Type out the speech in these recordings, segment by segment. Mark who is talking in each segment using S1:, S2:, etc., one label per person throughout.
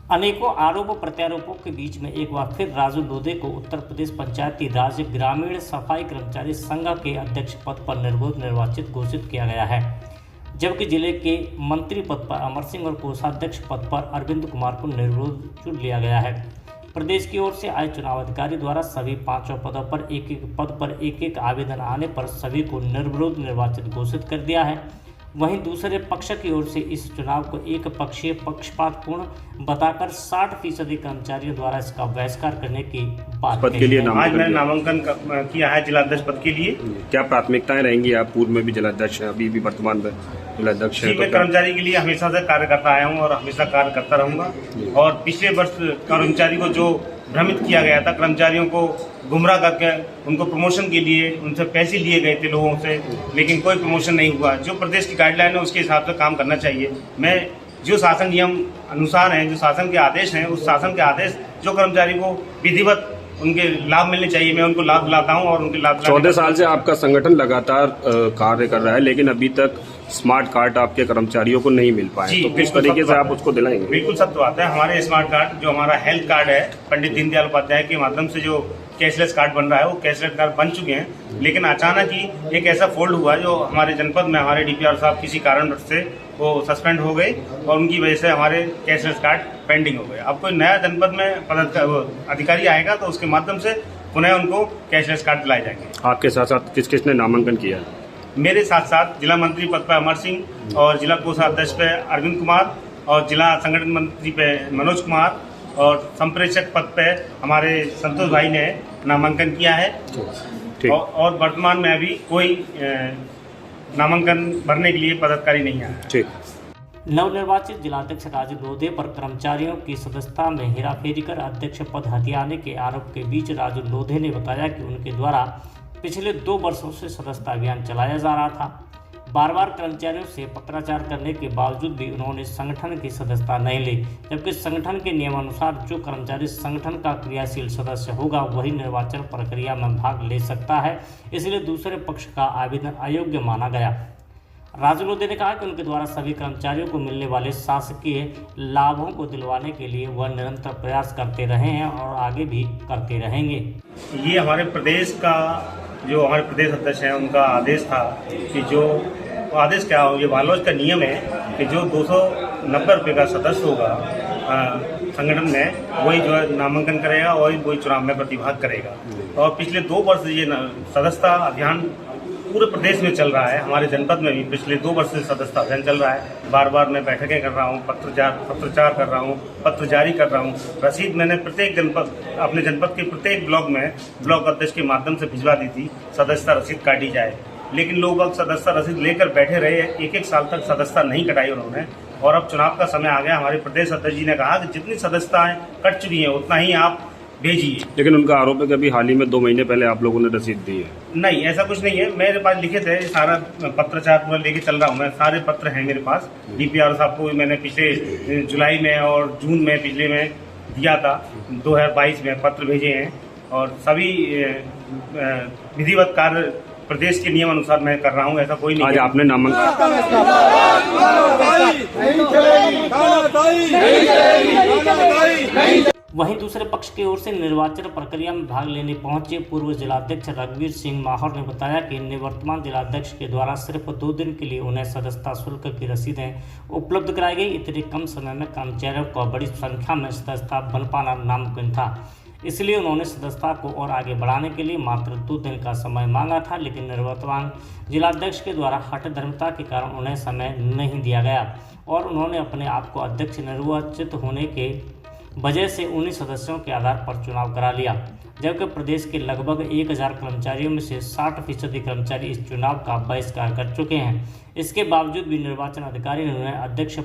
S1: अनेकों आरोप प्रत्यारोपों के बीच में एक बार फिर राजू लोधे को उत्तर प्रदेश पंचायती राज ग्रामीण सफाई कर्मचारी संघ के अध्यक्ष पद पर निर्विरोध निर्वाचित घोषित किया गया है, जबकि जिले के मंत्री पद पर अमर सिंह और कोषाध्यक्ष पद पर अरविंद कुमार को निर्विरोध चुन लिया गया है। प्रदेश की ओर से आए चुनाव अधिकारी द्वारा सभी 5 पदों पर एक आवेदन आने पर सभी को निर्विरोध निर्वाचित घोषित कर दिया है। वहीं दूसरे पक्ष की ओर से इस चुनाव को एक पक्षीय पक्षपातपूर्ण बताकर 60% कर्मचारियों द्वारा इसका बहिष्कार करने की बात
S2: पद के लिए
S3: आज मैंने नामांकन किया है जिलाध्यक्ष पद के लिए।
S2: क्या प्राथमिकताएं रहेंगी? आप पूर्व में भी जिलाध्यक्ष हैं, अभी भी वर्तमान में जिलाध्यक्ष हैं।
S3: मैं कर्मचारी के लिए हमेशा से कार्य करता आया हूँ और हमेशा कार्य करता रहूंगा। और पिछले वर्ष कर्मचारी को जो भ्रमित किया गया था, कर्मचारियों को गुमराह करके उनको प्रमोशन के लिए उनसे पैसे लिए गए थे लोगों से, लेकिन कोई प्रमोशन नहीं हुआ। जो प्रदेश की गाइडलाइन है उसके हिसाब से काम करना चाहिए। मैं जो शासन नियम अनुसार हैं, जो शासन के आदेश हैं, उस शासन के आदेश जो कर्मचारी को विधिवत उनके लाभ मिलने चाहिए, मैं उनको लाभ दिलाता हूँ और उनके लाभ।
S2: 14 साल से आपका संगठन लगातार कार्य कर रहा है, लेकिन अभी तक स्मार्ट कार्ड आपके कर्मचारियों को नहीं मिल पाए, तो किस तरीके से आप उसको दिलाएंगे?
S3: बिल्कुल सत्य बात है। हमारे स्मार्ट कार्ड, जो हमारा हेल्थ कार्ड है, पंडित दीनदयाल उपाध्याय के माध्यम से जो कैशलेस कार्ड बन रहा है, वो कैशलेस कार्ड बन चुके हैं। लेकिन अचानक ही एक ऐसा फोल्ड हुआ जो हमारे जनपद में हमारे डीपीआर साहब किसी कारण से वो सस्पेंड हो गए और उनकी वजह से हमारे कैशलेस कार्ड पेंडिंग हो गए। अब कोई नया जनपद में अधिकारी आएगा तो उसके माध्यम से पुनः उनको कैशलेस कार्ड दिलाए जाएंगे।
S2: आपके साथ साथ किस किसने नामांकन किया?
S3: मेरे साथ साथ जिला मंत्री पद पर अमर सिंह और जिला कोषाध्यक्ष पे अरविंद कुमार और जिला संगठन मंत्री पे मनोज कुमार और संप्रेषक पद पे हमारे संतोष भाई ने नामांकन किया है। और वर्तमान में अभी कोई नामांकन भरने के लिए पदाधिकारी नहीं आया है।
S2: ठीक।
S1: नवनिर्वाचित जिलाध्यक्ष राजू लोधे पर कर्मचारियों की सदस्यता में हेराफेरी कर अध्यक्ष पद हथियाने के आरोप के बीच राजू लोधे ने बताया कि उनके द्वारा पिछले 2 वर्षों से सदस्यता अभियान चलाया जा रहा था। बार बार कर्मचारियों से पत्राचार करने के बावजूद भी उन्होंने संगठन की सदस्यता नहीं ली, जबकि संगठन के नियमानुसार जो कर्मचारी संगठन का क्रियाशील सदस्य होगा वही निर्वाचन प्रक्रिया में भाग ले सकता है, इसलिए दूसरे पक्ष का आवेदन अयोग्य माना गया। राजू लोधे ने कहा कि उनके द्वारा सभी कर्मचारियों को मिलने वाले शासकीय लाभों को दिलवाने के लिए वह निरंतर प्रयास करते रहे हैं और आगे भी करते रहेंगे।
S3: ये हमारे प्रदेश का जो हमारे प्रदेश अध्यक्ष हैं उनका आदेश था कि जो आदेश क्या हो, ये बालोज का नियम है कि जो 290 रुपये का सदस्य होगा संगठन में, वही जो है नामांकन करेगा और वही चुनाव में प्रतिभाग करेगा। और पिछले 2 वर्ष ये सदस्यता अभियान पूरे प्रदेश में चल रहा है। हमारे जनपद में भी पिछले 2 वर्ष से सदस्यता अभियान चल रहा है। बार बार मैं बैठकें कर रहा हूँ, पत्रचार कर रहा हूँ, पत्र जारी कर रहा हूँ। रसीद मैंने प्रत्येक जनपद, अपने जनपद के प्रत्येक ब्लॉक में ब्लॉक अध्यक्ष के माध्यम से भिजवा दी थी, सदस्यता रसीद काटी जाए। लेकिन लोग अब सदस्यता रसीद लेकर बैठे रहे, 1-1 साल तक सदस्यता नहीं कटाई उन्होंने। और अब चुनाव का समय आ गया, हमारे प्रदेश अध्यक्ष जी ने कहा कि जितनी सदस्यताएं कट चुकी हैं उतना ही आप भेजिए।
S2: लेकिन उनका आरोप है कि अभी हाल ही में 2 महीने पहले आप लोगों ने रसीद दी है।
S3: नहीं, ऐसा कुछ नहीं है। मेरे पास लिखे थे, सारा पत्रचार पूरा लेके चल रहा हूँ मैं, सारे पत्र हैं मेरे पास। डीपीआर साहब को मैंने पिछले जुलाई में और जून में पिछले में दिया था, 2022 में पत्र भेजे हैं और सभी विधिवत कार्य प्रदेश के नियम अनुसार मैं कर रहा हूँ। ऐसा कोई नहीं।
S2: आज आपने नामांकन
S1: वहीं दूसरे पक्ष की ओर से निर्वाचन प्रक्रिया में भाग लेने पहुंचे पूर्व जिलाध्यक्ष रघुवीर सिंह माहौर ने बताया कि निवर्तमान जिलाध्यक्ष के द्वारा सिर्फ 2 दिन के लिए उन्हें सदस्यता शुल्क की रसीदें उपलब्ध कराई गई। इतने कम समय में कर्मचारियों को बड़ी संख्या में सदस्यता बन पाना नामुमकिन था, इसलिए उन्होंने सदस्यता को और आगे बढ़ाने के लिए मात्र 2 दिन का समय मांगा था। लेकिन निवर्तमान जिलाध्यक्ष के द्वारा हठधर्मिता के कारण उन्हें समय नहीं दिया गया और उन्होंने अपने आप को अध्यक्ष निर्वाचित होने के वजह से 19 सदस्यों के आधार पर चुनाव करा लिया, जबकि प्रदेश के लगभग 1000 कर्मचारियों में से 60% कर्मचारी इस चुनाव का बहिष्कार कर चुके हैं। इसके बावजूद भी निर्वाचन अधिकारी ने उन्हें अध्यक्ष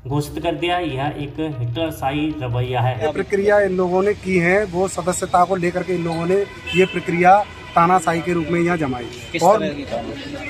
S1: घोषित कर दिया। यह एक हिटलरशाही रवैया है।
S4: प्रक्रिया इन लोगों ने की है, वो सदस्यता को लेकर के इन लोगों ने ये प्रक्रिया तानाशाही के रूप में यहाँ जमाई। और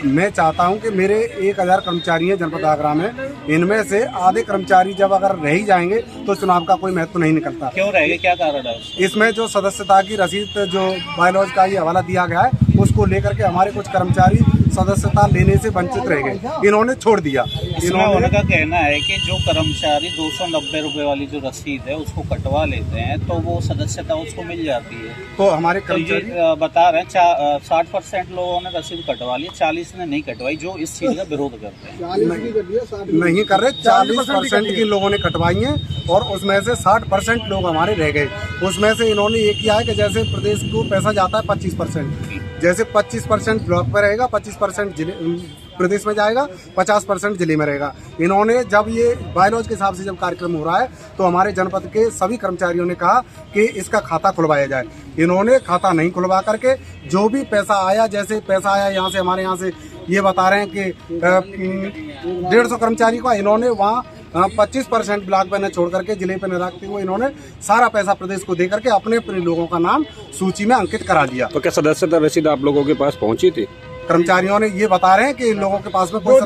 S4: मैं चाहता हूँ कि मेरे 1000 कर्मचारी हैं जनपद आगरा में, इनमें से आधे कर्मचारी जब अगर रह ही जाएंगे तो चुनाव का कोई महत्व नहीं निकलता।
S5: क्यों रहेंगे, क्या कारण है?
S4: इसमें जो सदस्यता की रसीद जो बायलॉज का ये हवाला दिया गया है, उसको लेकर के हमारे कुछ कर्मचारी सदस्यता लेने से वंचित रह गए, इन्होंने छोड़ दिया।
S5: इसमें उनका कहना है कि जो कर्मचारी 290 रुपए वाली जो रसीद है उसको कटवा लेते हैं तो वो सदस्यता उसको मिल जाती है।
S4: तो हमारे
S5: तो ये
S4: कर्मचारी
S5: बता रहे हैं 60% लोगों ने रसीद कटवा ली, 40 ने नहीं कटवाई, जो इस चीज का विरोध करते हैं।
S4: नहीं कर रहे, 40% के लोगों ने कटवाई है और उसमें से 60% लोग हमारे रह गए। उसमें से इन्होंने ये किया है कि जैसे प्रदेश को पैसा जाता है 25%, जैसे 25% ब्लॉक में रहेगा, 25% जिले प्रदेश में जाएगा, 50% जिले में रहेगा। इन्होंने जब ये बायलॉज के हिसाब से जब कार्यक्रम हो रहा है तो हमारे जनपद के सभी कर्मचारियों ने कहा कि इसका खाता खुलवाया जाए। इन्होंने खाता नहीं खुलवा करके जो भी पैसा आया, जैसे पैसा आया यहाँ से, हमारे यहाँ से ये बता रहे हैं कि 150 कर्मचारी का इन्होंने वहाँ 25% ब्लॉक पे न छोड़ करके जिले पे न रखते हुए इन्होंने सारा पैसा प्रदेश को दे करके अपने अपने लोगों का नाम सूची में अंकित करा दिया।
S2: तो क्या सदस्यता रसीद आप लोगों के पास पहुंची थी?
S4: कर्मचारियों ने ये बता रहे हैं कि इन लोगों के पास में कोई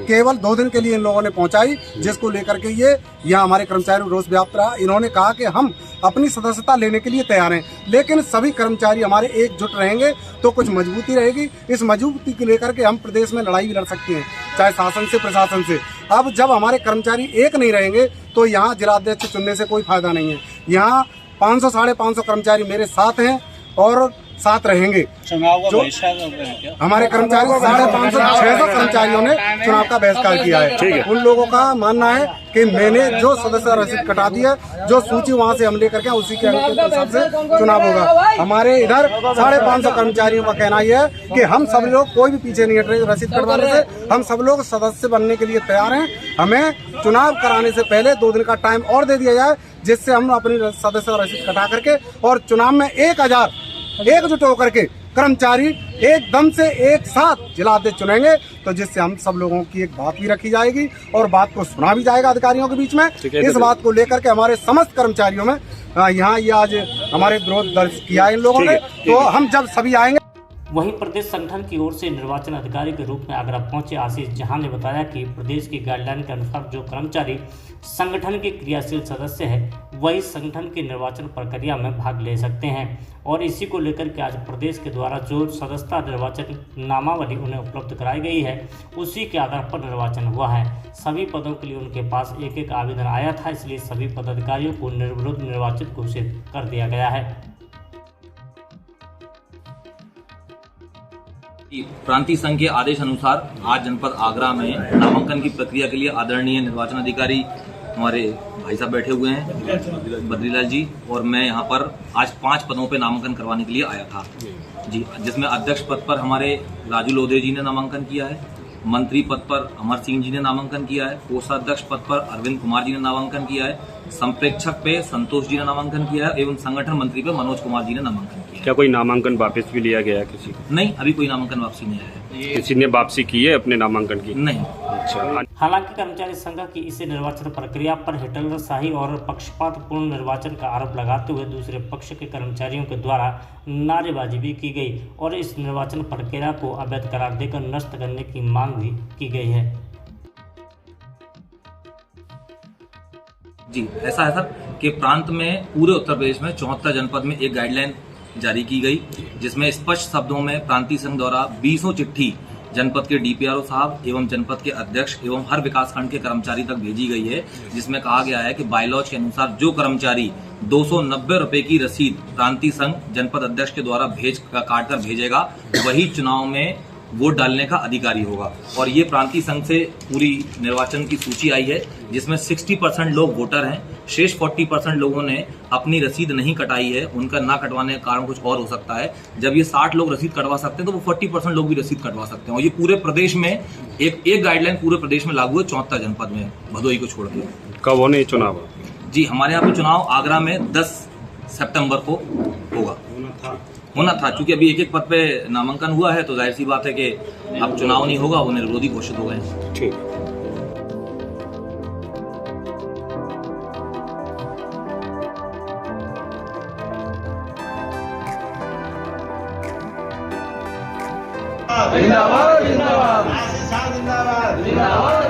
S4: केवल 2 दिन के लिए इन लोगों ने पहुंचाई, जिसको लेकर के ये यहाँ हमारे कर्मचारी रोष व्याप्त रहा। इन्होंने कहा कि हम अपनी सदस्यता लेने के लिए तैयार हैं, लेकिन सभी कर्मचारी हमारे एकजुट रहेंगे तो कुछ मजबूती रहेगी। इस मजबूती को लेकर के हम प्रदेश में लड़ाई भी लड़ सकते हैं, चाहे शासन से प्रशासन से। अब जब हमारे कर्मचारी एक नहीं रहेंगे तो यहाँ जिलाध्यक्ष चुनने से कोई फायदा नहीं है। यहाँ 500 साढ़े 500 कर्मचारी मेरे साथ हैं और साथ रहेंगे।
S5: चुनाव का बहिष्कार कर रहे हैं क्या?
S4: हमारे कर्मचारी 550-600 कर्मचारियों ने चुनाव का बहिष्कार किया है। उन लोगों का मानना है कि मैंने जो सदस्य रसीद कटा दी है, जो सूची वहां से हम लेकर के उसी के हिसाब से चुनाव होगा। हमारे इधर 550 कर्मचारियों का कहना यह है कि हम सब लोग कोई भी पीछे नहीं हट रहे रसीद कटवाने से। हम सब लोग सदस्य बनने के लिए तैयार हैं। हमें चुनाव कराने से पहले 2 दिन का टाइम और दे दिया जाए, जिससे हम अपनी सदस्य रसीद कटा करके और चुनाव में 1000 एकजुट होकर के कर्मचारी एकदम से एक साथ जिलाध्यक्ष चुनेंगे, तो जिससे हम सब लोगों की एक बात भी रखी जाएगी और बात को सुना भी जाएगा अधिकारियों के बीच में। इस बात को लेकर के हमारे समस्त कर्मचारियों में यहाँ ये आज हमारे विरोध दर्ज किया है इन लोगों ने। तो हम जब सभी आएंगे।
S1: वहीं प्रदेश संगठन की ओर से निर्वाचन अधिकारी के रूप में आगरा पहुंचे आशीष जहां ने बताया कि प्रदेश की गाइडलाइन के अनुसार जो कर्मचारी संगठन के क्रियाशील सदस्य है वही संगठन की निर्वाचन प्रक्रिया में भाग ले सकते हैं और इसी को लेकर के आज प्रदेश के द्वारा जो सदस्यता निर्वाचन नामावली उन्हें उपलब्ध कराई गई है उसी के आधार पर निर्वाचन हुआ है। सभी पदों के लिए उनके पास एक आवेदन आया था, इसलिए सभी पदाधिकारियों को निर्विरोध निर्वाचित घोषित कर दिया गया है।
S6: प्रांतीय संघ के आदेश अनुसार आज जनपद आगरा में नामांकन की प्रक्रिया के लिए आदरणीय निर्वाचन अधिकारी हमारे भाई साहब बैठे हुए हैं बद्रीलाल जी, और मैं यहाँ पर आज 5 पदों पे नामांकन करवाने के लिए आया था जी, जिसमें अध्यक्ष पद पर हमारे राजू लोधे जी ने नामांकन किया है, मंत्री पद पर अमर सिंह जी ने नामांकन किया है, कोषाध्यक्ष पद पर अरविंद कुमार जी ने नामांकन किया है, संप्रेक्षक पे संतोष जी ने नामांकन किया है एवं संगठन मंत्री पे मनोज कुमार जी ने नामांकन किया है।
S2: क्या कोई नामांकन वापस भी लिया गया है किसी को?
S6: नहीं, अभी कोई नामांकन वापसी नहीं आया है।
S2: किसी ने वापसी की है अपने नामांकन की?
S6: नहीं।
S2: अच्छा।
S1: हालांकि कर्मचारी संघ की इस निर्वाचन प्रक्रिया पर हिटलरशाही और पक्षपातपूर्ण निर्वाचन का आरोप लगाते हुए दूसरे पक्ष के कर्मचारियों के द्वारा नारेबाजी भी की गई और इस निर्वाचन प्रक्रिया को अवैध करार देकर नष्ट करने की मांग भी की गई है।
S6: जी, ऐसा है सर कि प्रांत में पूरे उत्तर प्रदेश में 74 जनपद में एक गाइडलाइन जारी की गई, जिसमें स्पष्ट शब्दों में प्रांतीय संघ द्वारा 20 चिट्ठी जनपद के डीपीआरओ साहब एवं जनपद के अध्यक्ष एवं हर विकासखंड के कर्मचारी तक भेजी गई है, जिसमें कहा गया है कि बायलॉज के अनुसार जो कर्मचारी 290 रुपए की रसीद प्रांतीय संघ जनपद अध्यक्ष के द्वारा काट कर भेजेगा वही चुनाव में वोट डालने का अधिकारी होगा। और ये प्रांतीय संघ से पूरी निर्वाचन की सूची आई है, जिसमें 60% लोग वोटर हैं, शेष 40% लोगों ने अपनी रसीद नहीं कटाई है। उनका ना कटवाने का कारण कुछ और हो सकता है। जब ये 60 लोग रसीद कटवा सकते हैं तो वो 40% लोग भी रसीद कटवा सकते हैं। और ये पूरे प्रदेश में एक गाइडलाइन पूरे प्रदेश में लागू है, 74 जनपद में, भदोही को छोड़ के।
S2: कब होने चुनाव?
S6: जी, हमारे यहाँ पे चुनाव आगरा में 10 सितंबर को होना था। चूंकि अभी एक पद पे नामांकन हुआ है तो जाहिर सी बात है कि अब चुनाव नहीं होगा, वो निर्विरोधी घोषित हो गए।
S2: ठीक।
S7: जिंदाबाद जिंदाबाद जिंदाबाद।